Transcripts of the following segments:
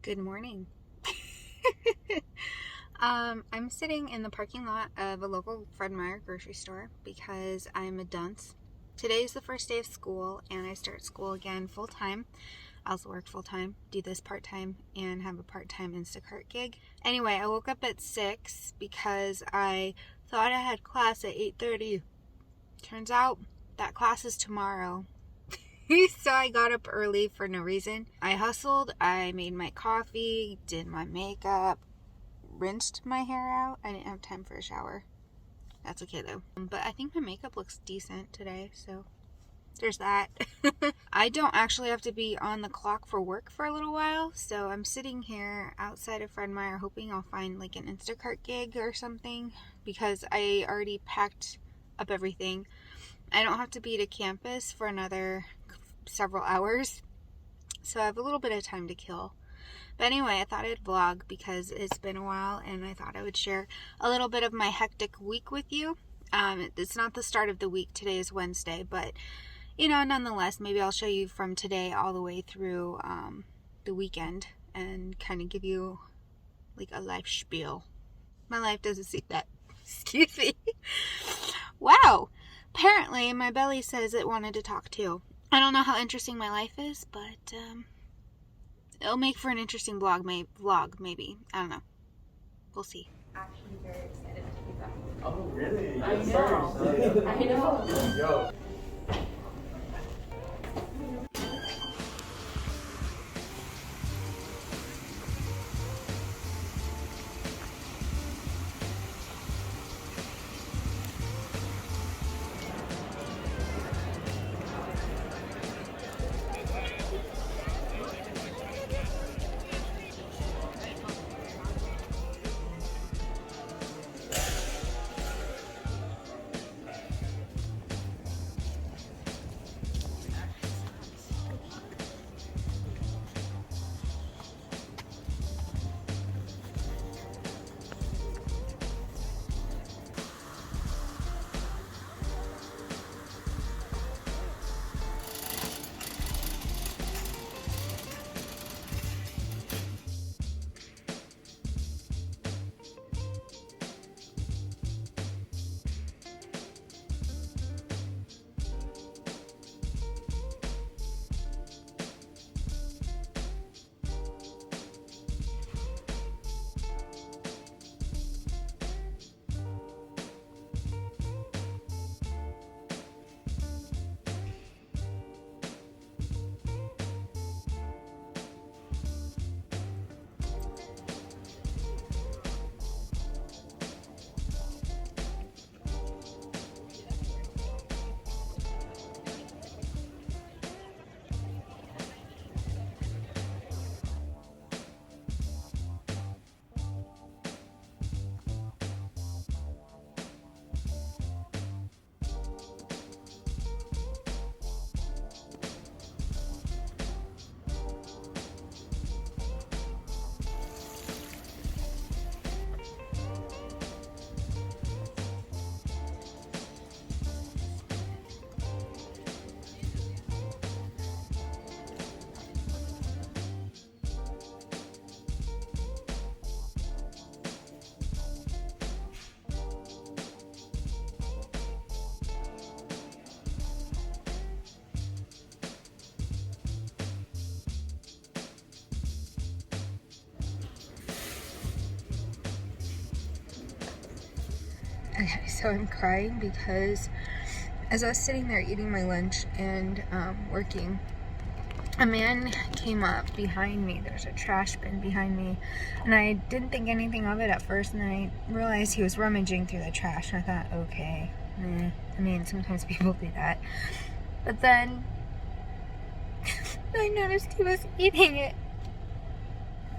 Good morning. I'm sitting in the parking lot of a local Fred Meyer grocery store because I'm a dunce. Today's the first day of school and I start school again full-time. I also work full-time, do this part-time, and have a part-time Instacart gig. Anyway, I woke up at 6 because I thought I had class at 8:30. Turns out that class is tomorrow. So I got up early for no reason. I hustled, I made my coffee, did my makeup, rinsed my hair out. I didn't have time for a shower. That's okay though. But I think my makeup looks decent today, so there's that. I don't actually have to be on the clock for work for a little while, so I'm sitting here outside of Fred Meyer hoping I'll find like an Instacart gig or something because I already packed up everything. I don't have to be to campus for another several hours, so I have a little bit of time to kill. But anyway, I thought I'd vlog because it's been a while and I thought I would share a little bit of my hectic week with you. It's not the start of the week, today is Wednesday, but nonetheless, maybe I'll show you from today all the way through the weekend and kind of give you like a life spiel. My life doesn't see that. Excuse me. Wow. Apparently, my belly says it wanted to talk too. I don't know how interesting my life is, but it'll make for an interesting vlog maybe. I don't know. We'll see. Actually very excited to be back. Oh, really? I know. I know. Yo. Okay, so I'm crying because as I was sitting there eating my lunch and working, a man came up behind me. There's a trash bin behind me, and I didn't think anything of it at first, and then I realized he was rummaging through the trash, and I thought, okay, I mean, sometimes people do that. But then I noticed he was eating it.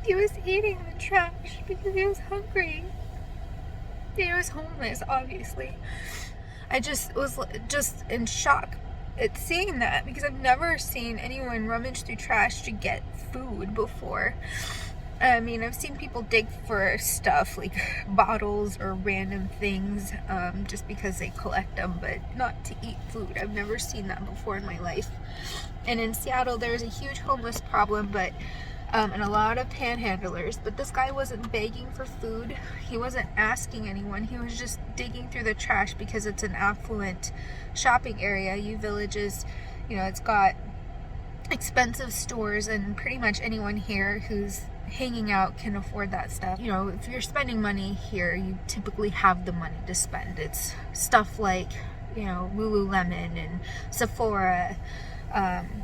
He was eating the trash because he was hungry. He was homeless, obviously. I just was in shock at seeing that because I've never seen anyone rummage through trash to get food before. I mean, I've seen people dig for stuff like bottles or random things just because they collect them, but not to eat food. I've never seen that before in my life. And in Seattle, there's a huge homeless problem, but and a lot of panhandlers. But this guy wasn't begging for food. He wasn't asking anyone. He was just digging through the trash because it's an affluent shopping area. U Village is, you know, it's got expensive stores, and pretty much anyone here who's hanging out can afford that stuff. You know, if you're spending money here, you typically have the money to spend. It's stuff like, you know, Lululemon and Sephora,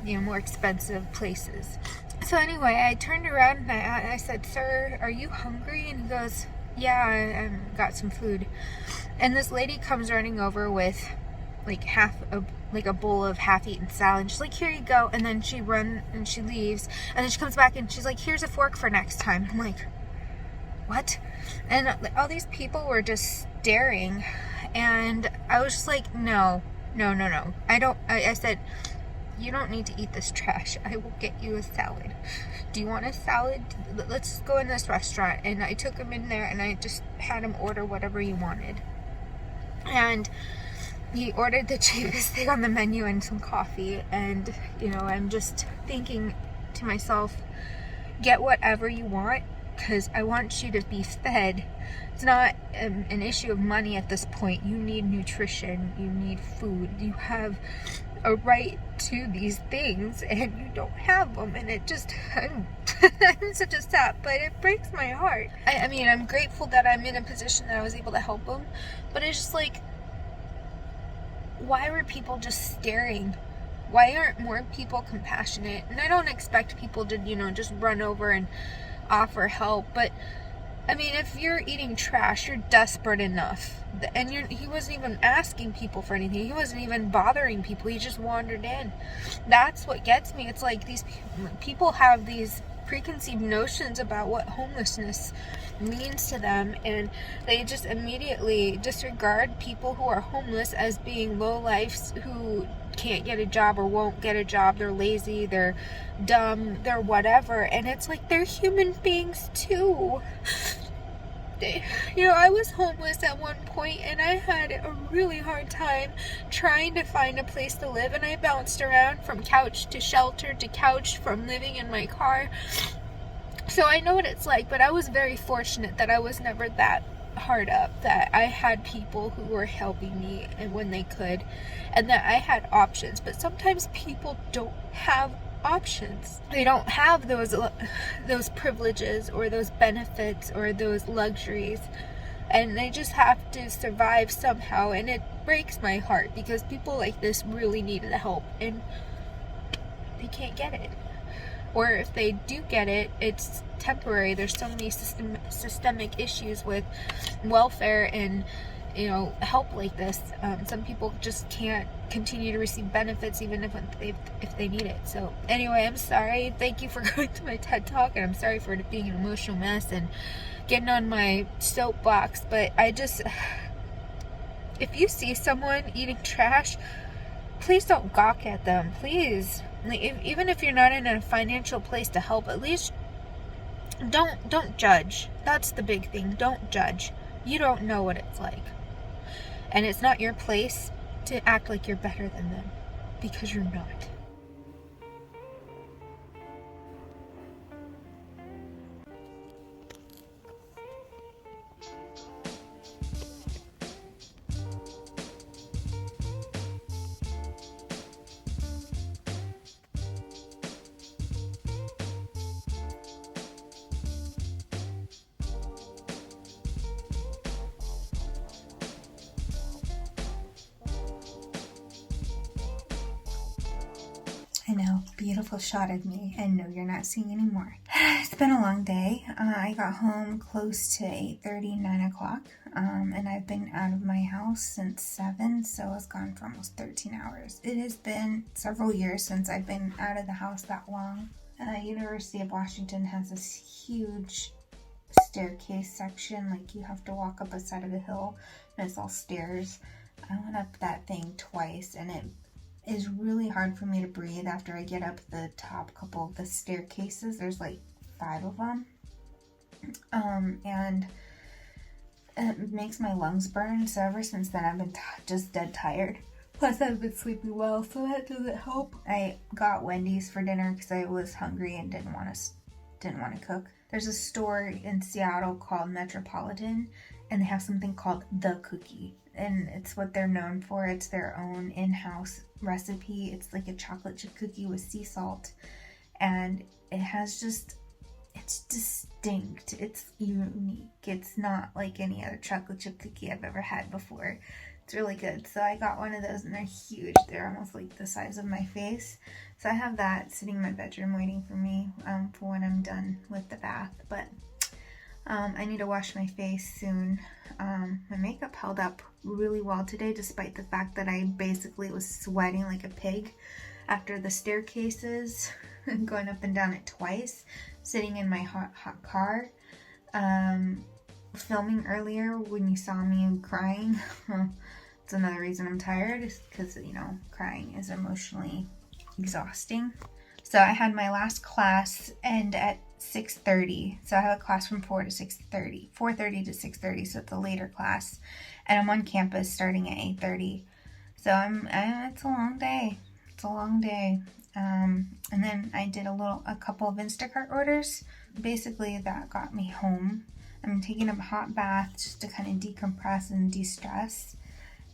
you know, more expensive places. So anyway, I turned around and I said, "Sir, are you hungry?" And he goes, "Yeah, I got some food." And this lady comes running over with like a bowl of half-eaten salad, and she's like, "Here you go." And then she leaves, and then she comes back and she's like, "Here's a fork for next time." I'm like, what? And all these people were just staring, and I was just like, no. I said, "You don't need to eat this trash. I will get you a salad. Do you want a salad? Let's go in this restaurant." And I took him in there and I just had him order whatever he wanted. And he ordered the cheapest thing on the menu and some coffee. And, you know, I'm just thinking to myself, get whatever you want, because I want you to be fed. It's not an issue of money at this point. You need nutrition. You need food. You have a right to these things, and you don't have them. And it just, I'm such a sap, but it breaks my heart. I mean, I'm grateful that I'm in a position that I was able to help them, but it's just like, why were people just staring? Why aren't more people compassionate? And I don't expect people to, you know, just run over and offer help, but I mean, if you're eating trash, you're desperate enough. And he wasn't even asking people for anything. He wasn't even bothering people. He just wandered in. That's what gets me. It's like these people have these preconceived notions about what homelessness means to them, and they just immediately disregard people who are homeless as being lowlifes who can't get a job or won't get a job. They're lazy, they're dumb, they're whatever. And it's like, they're human beings too. You know, I was homeless at one point, and I had a really hard time trying to find a place to live, and I bounced around from couch to shelter to couch, from living in my car. So I know what it's like, but I was very fortunate that I was never that hard up, that I had people who were helping me and when they could, and that I had options. But sometimes people don't have options. They don't have those privileges or those benefits or those luxuries, and they just have to survive somehow. And it breaks my heart, because people like this really needed the help and they can't get it. Or if they do get it, it's temporary. There's so many systemic issues with welfare and, you know, help like this. Some people just can't continue to receive benefits even if they need it. So anyway, I'm sorry. Thank you for going to my TED Talk, and I'm sorry for it being an emotional mess and getting on my soapbox. But if you see someone eating trash, please don't gawk at them. Please. Even if you're not in a financial place to help, at least don't judge. That's the big thing. Don't judge. You don't know what it's like. And it's not your place to act like you're better than them, because you're not. I know, beautiful shot of me, and no, you're not seeing anymore. It's been a long day. I got home close to 8:30, 9 o'clock, and I've been out of my house since 7, so I was gone for almost 13 hours. It has been several years since I've been out of the house that long. University of Washington has this huge staircase section, like you have to walk up a side of a hill, and it's all stairs. I went up that thing twice, and it is really hard for me to breathe after I get up the top couple of the staircases. There's like 5 of them, and it makes my lungs burn. So ever since then, I've been just dead tired. Plus, I've been sleeping well, so that doesn't help. I got Wendy's for dinner because I was hungry and didn't want to didn't want to cook. There's a store in Seattle called Metropolitan, and they have something called The Cookie, and it's what they're known for. It's their own in-house recipe. It's like a chocolate chip cookie with sea salt, and it has just, it's distinct. It's unique. It's not like any other chocolate chip cookie I've ever had before. It's really good. So I got one of those, and they're huge. They're almost like the size of my face. So I have that sitting in my bedroom waiting for me for when I'm done with the bath. But I need to wash my face soon. My makeup held up really well today, despite the fact that I basically was sweating like a pig after the staircases, going up and down it twice, sitting in my hot car, filming earlier when you saw me crying. It's another reason I'm tired, is because, you know, crying is emotionally exhausting. So I had my last class end at 6:30. So I have a class from 4:30 to 6:30. So it's a later class, and I'm on campus starting at 8:30. So it's a long day. It's a long day. And then I did a couple of Instacart orders. Basically, that got me home. I'm taking a hot bath just to kind of decompress and de-stress.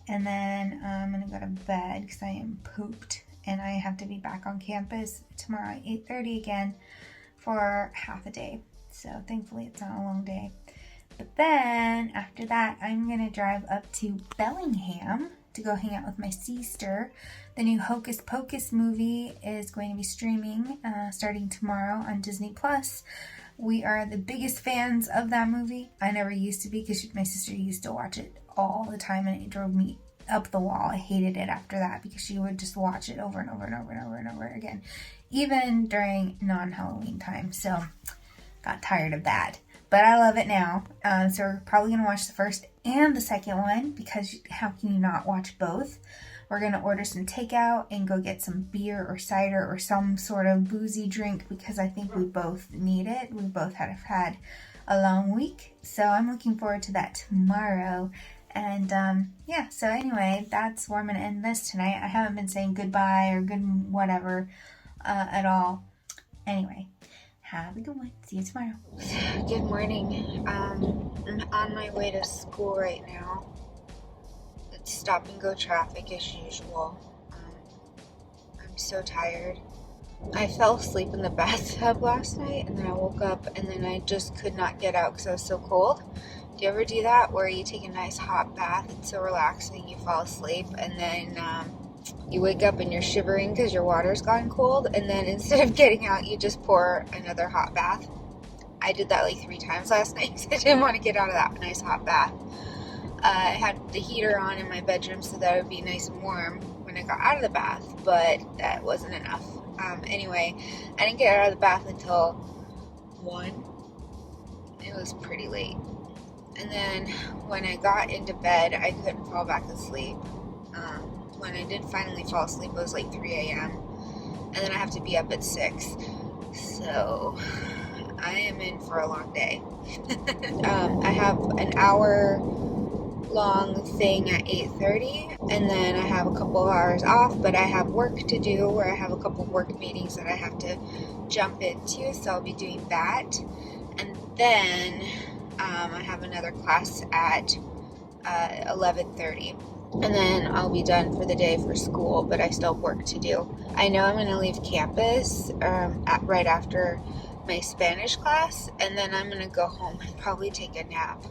And then I'm going to go to bed because I am pooped. And I have to be back on campus tomorrow at 8:30 again for half a day. So thankfully it's not a long day. But then after that, I'm going to drive up to Bellingham to go hang out with my sister. The new Hocus Pocus movie is going to be streaming starting tomorrow on Disney+. We are the biggest fans of that movie. I never used to be because my sister used to watch it all the time, and it drove me up the wall. I hated it after that because she would just watch it over and over and over and over and over again, even during non-Halloween time. So got tired of that. But I love it now. So we're probably going to watch the first and the second one, because how can you not watch both? We're going to order some takeout and go get some beer or cider or some sort of boozy drink, because I think we both need it. We both have had a long week. So I'm looking forward to that tomorrow. And yeah, so anyway, that's where I'm going to end this tonight. I haven't been saying goodbye or good whatever at all. Anyway, have a good one. See you tomorrow. Good morning. I'm on my way to school right now. It's stop and go traffic as usual. I'm so tired. I fell asleep in the bathtub last night, and then I woke up, and then I just could not get out because I was so cold. Do you ever do that, where you take a nice hot bath, it's so relaxing, you fall asleep, and then you wake up and you're shivering because your water's gotten cold, and then instead of getting out, you just pour another hot bath? I did that like 3 times last night because I didn't want to get out of that nice hot bath. I had the heater on in my bedroom so that it would be nice and warm when I got out of the bath, but that wasn't enough. Anyway, I didn't get out of the bath until 1. It was pretty late. And then when I got into bed, I couldn't fall back asleep. When I did finally fall asleep, it was like 3 a.m. And then I have to be up at 6. So I am in for a long day. I have an hour long thing at 8:30, and then I have a couple of hours off, but I have work to do, where I have a couple of work meetings that I have to jump into, so I'll be doing that. And then I have another class at 11:30, and then I'll be done for the day for school, but I still have work to do. I know I'm going to leave campus right after my Spanish class, and then I'm going to go home and probably take a nap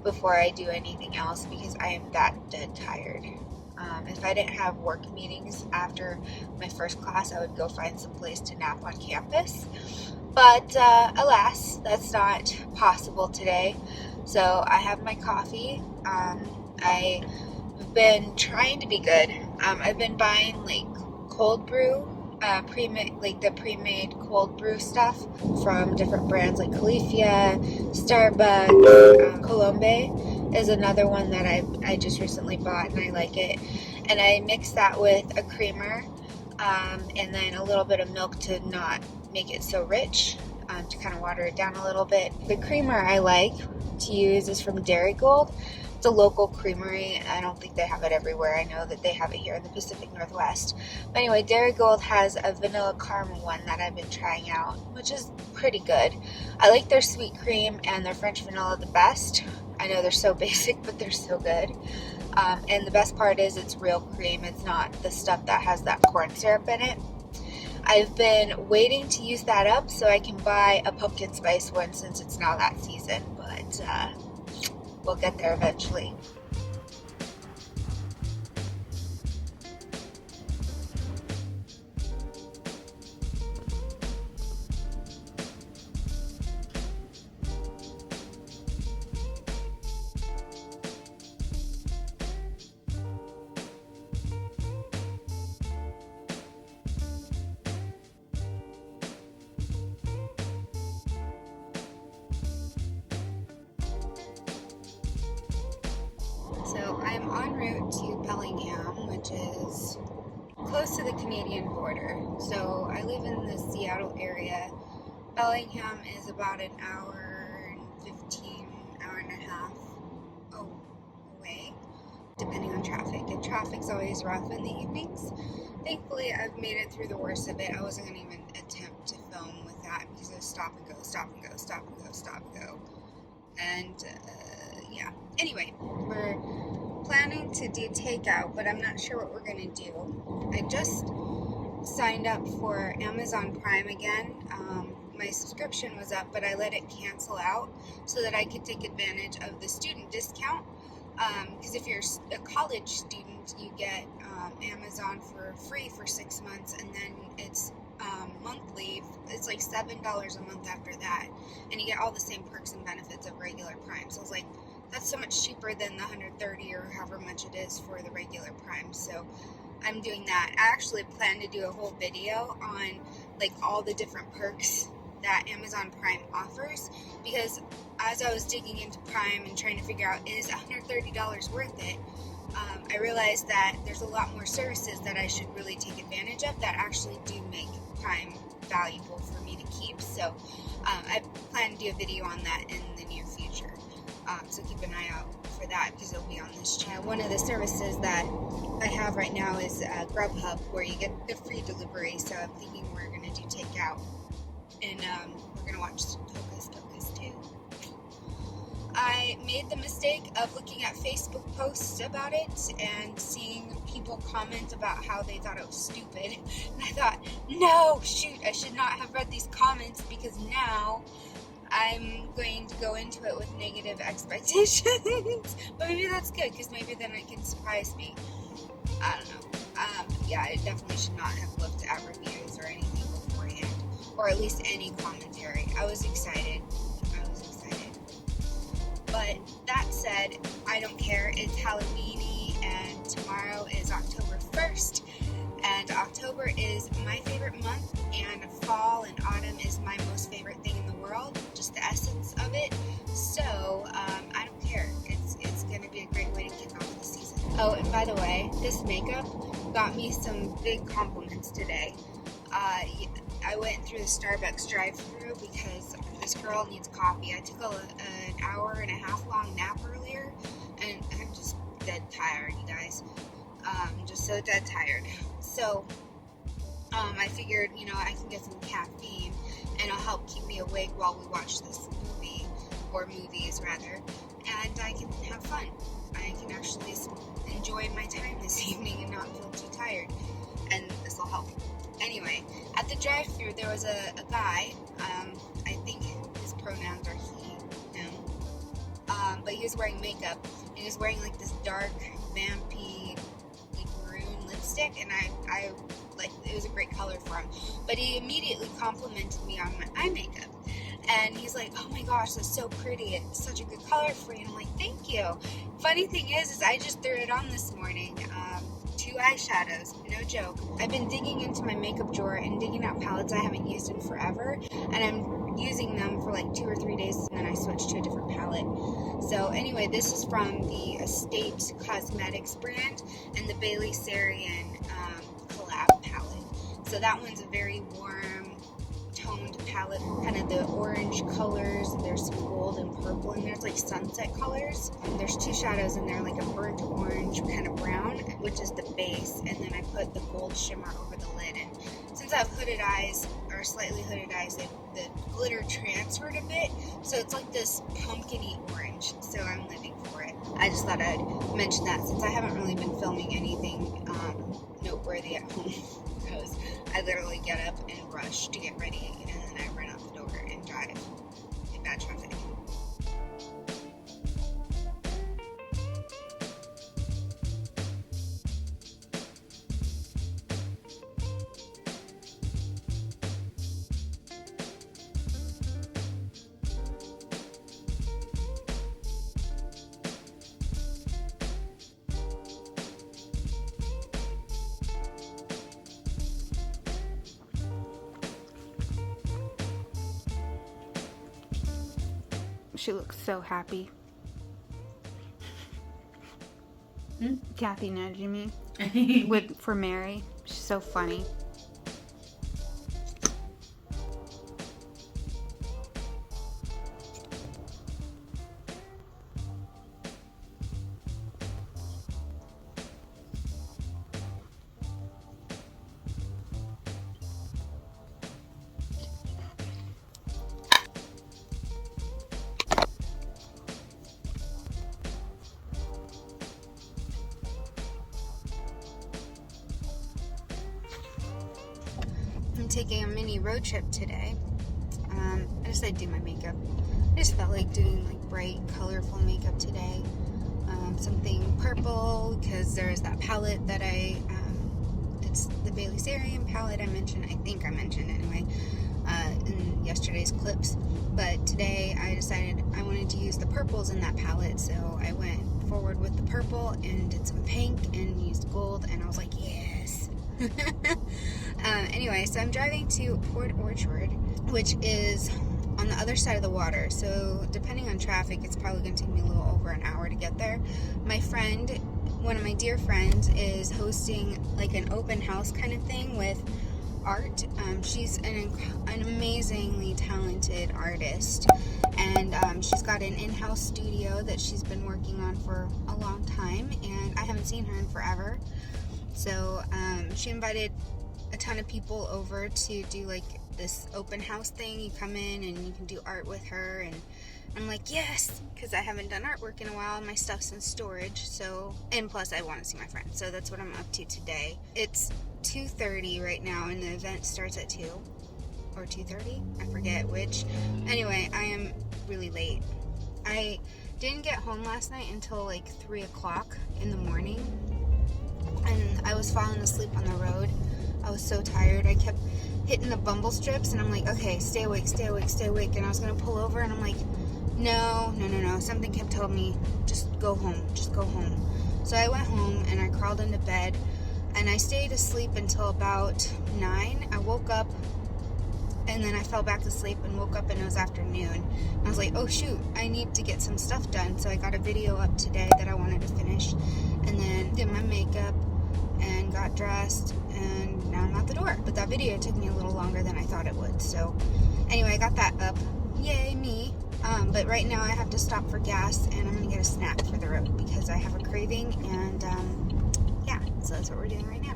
before I do anything else, because I am that dead tired. If I didn't have work meetings after my first class, I would go find some place to nap on campus. But alas, that's not possible today. So I have my coffee. I've been trying to be good. I've been buying like cold brew, pre-made cold brew stuff from different brands like Califia, Starbucks. Colombe is another one that I just recently bought, and I like it. And I mix that with a creamer, and then a little bit of milk to not make it so rich, to kind of water it down a little bit. The creamer I like to use is from Dairy Gold. It's a local creamery. I don't think they have it everywhere. I know that they have it here in the Pacific Northwest. But anyway, Dairy Gold has a vanilla caramel one that I've been trying out, which is pretty good. I like their sweet cream and their French vanilla the best. I know they're so basic, but they're so good. And the best part is it's real cream. It's not the stuff that has that corn syrup in it. I've been waiting to use that up so I can buy a pumpkin spice one since it's now that season, but we'll get there eventually. So I'm en route to Bellingham, which is close to the Canadian border. So I live in the Seattle area. Bellingham is about an hour and 15, hour and a half away, depending on traffic. And traffic's always rough in the evenings. Thankfully, I've made it through the worst of it. I wasn't going to even attempt to film with that because it was stop and go, stop and go, stop and go, stop and go. And yeah. Anyway, we're planning to do takeout, but I'm not sure what we're going to do. I just signed up for Amazon Prime again. My subscription was up, but I let it cancel out so that I could take advantage of the student discount. Because if you're a college student, you get Amazon for free for 6 months, and then it's monthly. It's like $7 a month after that, and you get all the same perks and benefits of regular Prime. So I was like, that's so much cheaper than the $130 or however much it is for the regular Prime. So I'm doing that. I actually plan to do a whole video on like all the different perks that Amazon Prime offers, because as I was digging into Prime and trying to figure out, is $130 worth it, I realized that there's a lot more services that I should really take advantage of that actually do make Prime valuable for me to keep. So I plan to do a video on that in the near future. So keep an eye out for that because it'll be on this channel. One of the services that I have right now is Grubhub, where you get the free delivery. So I'm thinking we're going to do takeout, and we're going to watch Hocus Pocus too. I made the mistake of looking at Facebook posts about it and seeing people comment about how they thought it was stupid. And I thought, no, shoot, I should not have read these comments because now I'm going to go into it with negative expectations. But maybe that's good because maybe then it can surprise me. I don't know. Yeah, I definitely should not have looked at reviews or anything beforehand, or at least any commentary. I was excited. But that said, I don't care. It's Halloween-y, and tomorrow is October 1st. And October is my favorite month, and fall and autumn is my most favorite thing in the world, just the essence of it. So, I don't care. It's going to be a great way to kick off the season. Oh, and by the way, this makeup got me some big compliments today. I went through the Starbucks drive-thru because this girl needs coffee. I took an hour and a half long nap earlier, and I'm just dead tired, you guys. Just so dead tired. So, I figured, I can get some caffeine, and it'll help keep me awake while we watch this movie, or movies rather, and I can have fun. I can actually enjoy my time this evening and not feel too tired, and this will help. Anyway, at the drive-thru there was a guy, I think his pronouns are he, him, but he was wearing makeup, and he was wearing like this dark, vampy, like maroon lipstick, and I like, it was a great color for him, but he immediately complimented me on my eye makeup, and he's like, oh my gosh, that's so pretty, it's such a good color for you, and I'm like, thank you. Funny thing is I just threw it on this morning, 2 eyeshadows, no joke. I've been digging into my makeup drawer and digging out palettes I haven't used in forever, and I'm using them for like 2 or 3 days, and then I switch to a different palette. So anyway, this is from the Estate Cosmetics brand and the Bailey Sarian collab palette. So that one's a very warm toned palette, kind of the orange colors. There's some gold and purple in there. It's like sunset colors. There's 2 shadows in there, like a burnt orange, kind of brown, which is the base, and then I put the gold shimmer over the lid. And since I have hooded eyes, or slightly hooded eyes, the glitter transferred a bit, so it's like this pumpkin-y orange, so I'm living for it. I just thought I'd mention that since I haven't really been filming anything noteworthy at home, because I literally get up and rush to get ready, and then I run out the door and drive in bad traffic. She looks so happy. Kathy nudging me for Mary. She's so funny. I'm taking a mini road trip today. I decided to do my makeup. I just felt like doing like bright, colorful makeup today. Something purple, because there's that palette that it's the Emalyce palette I think I mentioned anyway, in yesterday's clips. But today I decided I wanted to use the purples in that palette, so I went forward with the purple and did some pink and used gold, and I was like, yes. Anyway, so I'm driving to Port Orchard, which is on the other side of the water, so depending on traffic, it's probably going to take me a little over an hour to get there. My friend, one of my dear friends, is hosting like an open house kind of thing with art. She's an amazingly talented artist, and she's got an in-house studio that she's been working on for a long time, and I haven't seen her in forever. So she invited a ton of people over to do like this open house thing. You come in and you can do art with her, and I'm like, yes, because I haven't done artwork in a while. My stuff's in storage, so, and plus I want to see my friends, so that's what I'm up to today. It's 2:30 right now, and the event starts at 2 or 2:30, I forget which. Anyway, I am really late. I didn't get home last night until like 3 o'clock in the morning, and I was falling asleep on the road. I was so tired. I kept hitting the bumble strips, and I'm like, okay, stay awake, stay awake, stay awake. And I was going to pull over, and I'm like, no. Something kept telling me, just go home, just go home. So I went home, and I crawled into bed, and I stayed asleep until about 9. I woke up, and then I fell back to sleep and woke up, and it was afternoon. And I was like, oh shoot, I need to get some stuff done. So I got a video up today that I wanted to finish, and then did my makeup, and got dressed, and now I'm out the door. But that video took me a little longer than I thought it would. So anyway, I got that up. Yay, me. But right now I have to stop for gas, and I'm going to get a snack for the road because I have a craving, and yeah, so that's what we're doing right now.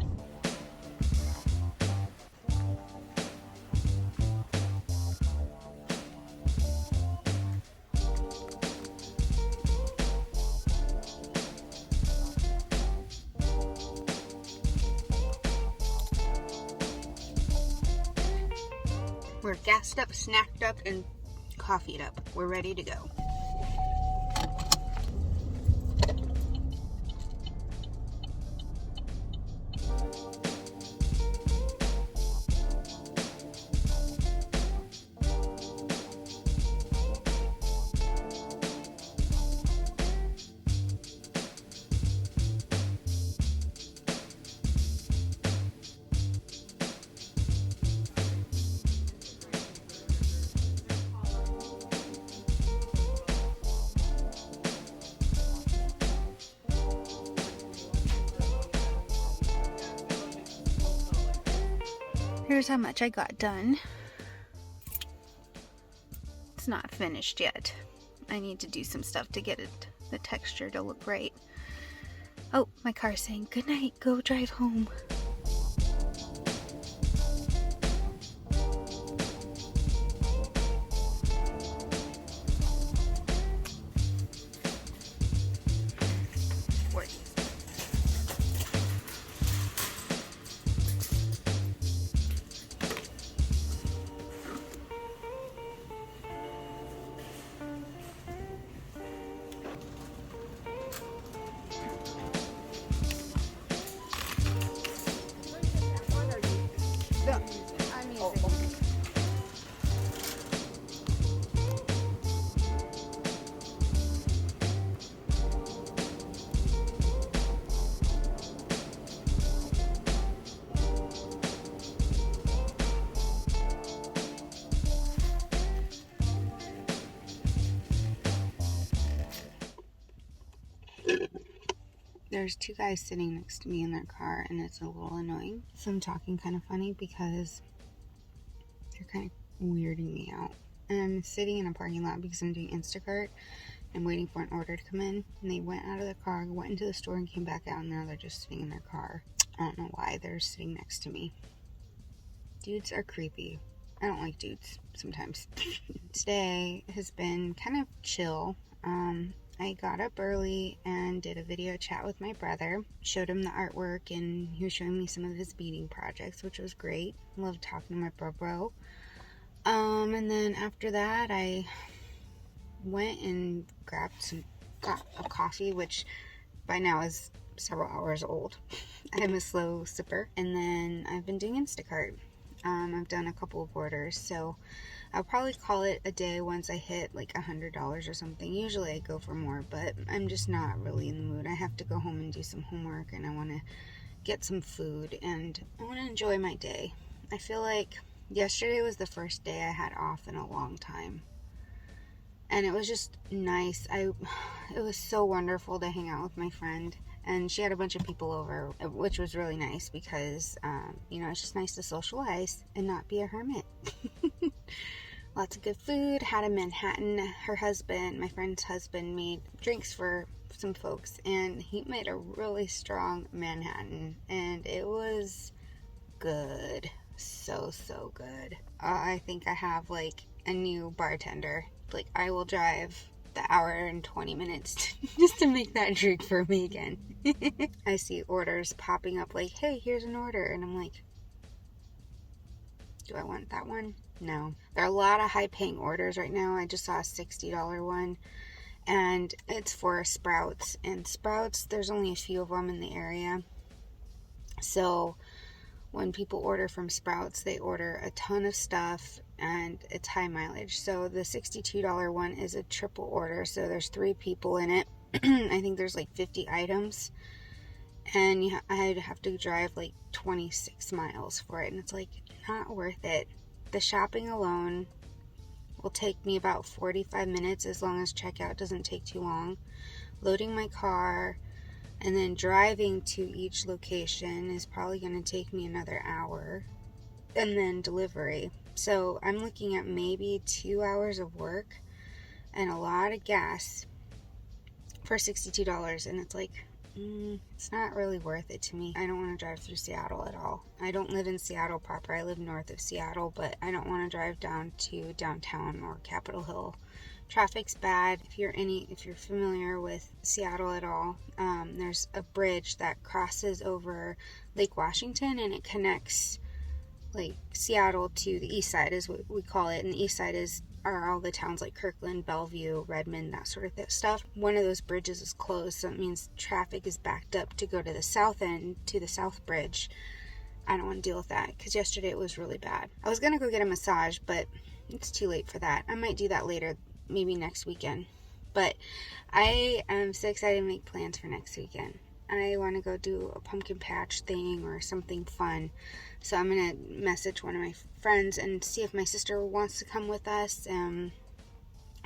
We're gassed up, snacked up, and coffeeed up. We're ready to go. Here's how much I got done. It's not finished yet. I need to do some stuff to get it, the texture to look right. Oh, my car's saying, good night, go drive home. There's two guys sitting next to me in their car, and it's a little annoying. So I'm talking kind of funny because they're kind of weirding me out. And I'm sitting in a parking lot because I'm doing Instacart and waiting for an order to come in. And they went out of the car, went into the store, and came back out, and now they're just sitting in their car. I don't know why they're sitting next to me. Dudes are creepy. I don't like dudes sometimes. Today has been kind of chill. I got up early and did a video chat with my brother. Showed him the artwork, and he was showing me some of his beading projects, which was great. Love talking to my bro. And then after that, I went and got a coffee, which by now is several hours old. I'm a slow sipper. And then I've been doing Instacart. I've done a couple of orders, so I'll probably call it a day once I hit like $100 or something. Usually I go for more, but I'm just not really in the mood. I have to go home and do some homework, and I want to get some food, and I want to enjoy my day. I feel like yesterday was the first day I had off in a long time, and it was just nice. It was so wonderful to hang out with my friend. And she had a bunch of people over, which was really nice because, it's just nice to socialize and not be a hermit. Lots of good food. Had a Manhattan. Her husband, my friend's husband, made drinks for some folks. And he made a really strong Manhattan. And it was good. So good. I think I have, like, a new bartender. Like, I will drive the hour and 20 minutes just to make that drink for me again. I see orders popping up like, hey, here's an order, and I'm like, do I want that one? No. There are a lot of high paying orders right now. I just saw a $60 one, and it's for Sprouts, and Sprouts, there's only a few of them in the area. So when people order from Sprouts, they order a ton of stuff, and it's high mileage. So the $62 one is a triple order, so there's 3 people in it. I think there's like 50 items, and I'd have to drive like 26 miles for it, and it's like not worth it. The shopping alone will take me about 45 minutes as long as checkout doesn't take too long. Loading my car and then driving to each location is probably going to take me another hour, and then delivery. So I'm looking at maybe 2 hours of work and a lot of gas for $62, and it's like, it's not really worth it to me. I don't want to drive through Seattle at all. I don't live in Seattle proper. I live north of Seattle, but I don't want to drive down to downtown or Capitol Hill. Traffic's bad. If you're familiar with Seattle at all, there's a bridge that crosses over Lake Washington, and it connects like Seattle to the east side is what we call it, and the east side are all the towns like Kirkland, Bellevue, Redmond, that sort of stuff. One of those bridges is closed, so it means traffic is backed up to go to the south end, to the south bridge. I don't want to deal with that because yesterday it was really bad. I was gonna go get a massage, but it's too late for that. I might do that later, maybe next weekend. But I am so excited to make plans for next weekend. I want to go do a pumpkin patch thing or something fun. So I'm going to message one of my friends and see if my sister wants to come with us and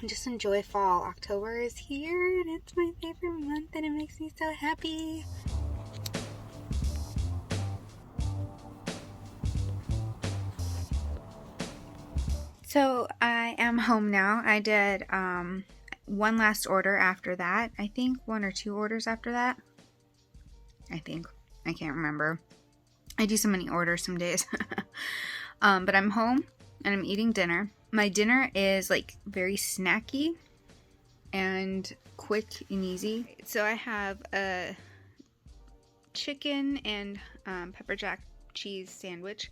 just enjoy fall. October is here, and it's my favorite month, and it makes me so happy. So I am home now. I did one last order after that. I think 1 or 2 orders after that. I think. I can't remember. I do so many orders some days. But I'm home and I'm eating dinner. My dinner is like very snacky and quick and easy. So I have a chicken and pepper jack cheese sandwich.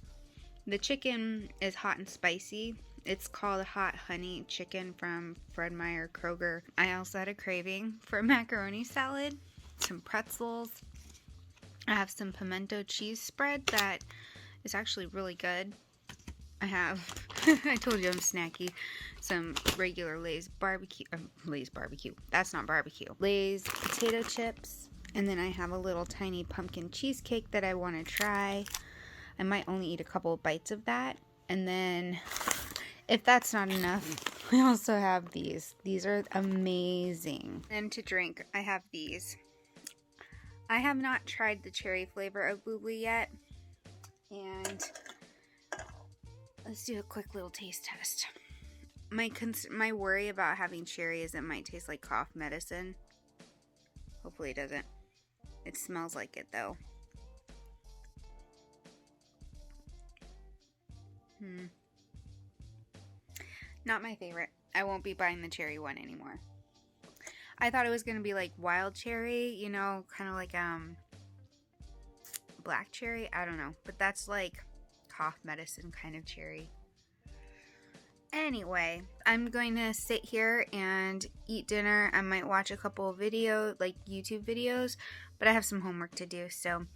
The chicken is hot and spicy. It's called hot honey chicken from Fred Meyer Kroger. I also had a craving for macaroni salad, some pretzels. I have some pimento cheese spread that is actually really good. I have, I told you I'm snacky, some regular Lay's barbecue, Lay's barbecue, that's not barbecue, Lay's potato chips, and then I have a little tiny pumpkin cheesecake that I want to try. I might only eat a couple of bites of that, and then if that's not enough, I also have these. These are amazing. And to drink, I have these. I have not tried the cherry flavor of Boobly yet, and let's do a quick little taste test. My worry about having cherry is it might taste like cough medicine. Hopefully it doesn't. It smells like it though. Not my favorite. I won't be buying the cherry one anymore. I thought it was going to be like wild cherry, you know, kind of like black cherry. I don't know, but that's like cough medicine kind of cherry. Anyway, I'm going to sit here and eat dinner. I might watch a couple of like YouTube videos, but I have some homework to do. So,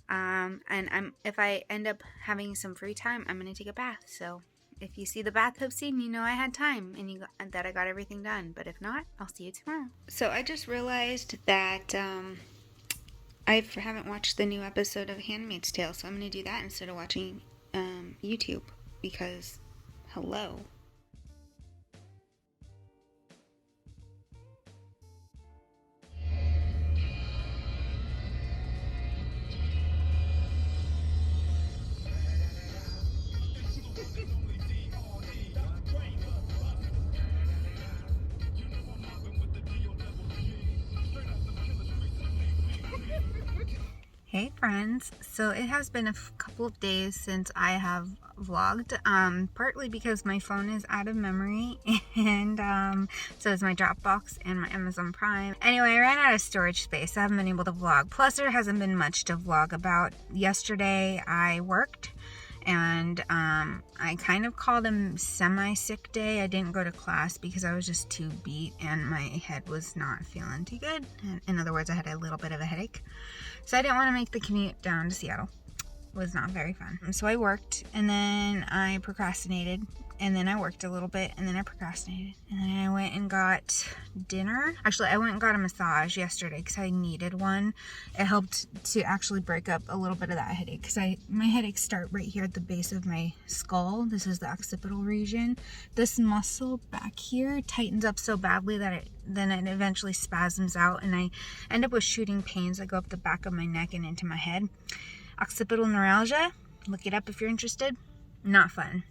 if I end up having some free time, I'm going to take a bath. So if you see the bathtub scene, you know I had time and that I got everything done. But if not, I'll see you tomorrow. So I just realized that I haven't watched the new episode of Handmaid's Tale, so I'm going to do that instead of watching YouTube because, hello. Hey friends, so it has been a couple of days since I have vlogged, partly because my phone is out of memory and so is my Dropbox and my Amazon Prime. Anyway, I ran out of storage space, so I haven't been able to vlog. Plus there hasn't been much to vlog about. Yesterday I worked and I kind of called a semi-sick day. I didn't go to class because I was just too beat and my head was not feeling too good. In other words, I had a little bit of a headache. So I didn't want to make the commute down to Seattle. It was not very fun. So I worked and then I procrastinated and then I worked a little bit and then I procrastinated. And then I went and got dinner. Actually, I went and got a massage yesterday because I needed one. It helped to actually break up a little bit of that headache because my headaches start right here at the base of my skull. This is the occipital region. This muscle back here tightens up so badly that it eventually spasms out and I end up with shooting pains that go up the back of my neck and into my head. Occipital neuralgia, look it up if you're interested. Not fun.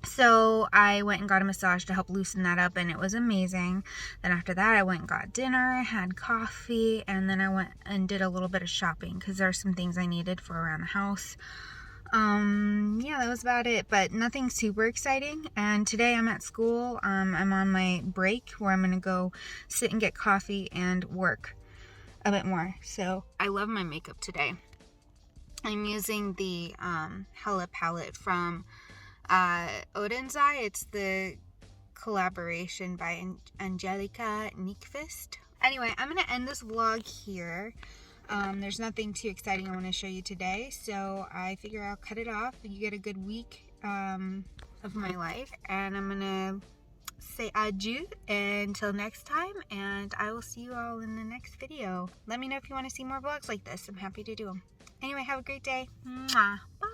So I went and got a massage to help loosen that up and it was amazing. Then after that I went and got dinner, had coffee, and then I went and did a little bit of shopping because there are some things I needed for around the house. Yeah, that was about it, but nothing super exciting. And today I'm at school. I'm on my break where I'm gonna go sit and get coffee and work a bit more. So I love my makeup today. I'm using the Hola palette from Odensai. It's the collaboration by Angelica Nyqvist. Anyway, I'm going to end this vlog here. There's nothing too exciting I want to show you today, so I figure I'll cut it off. You get a good week of my life, and I'm going to say adieu until next time, and I will see you all in the next video. Let me know if you want to see more vlogs like this. I'm happy to do them. Anyway, have a great day. Mwah. Bye.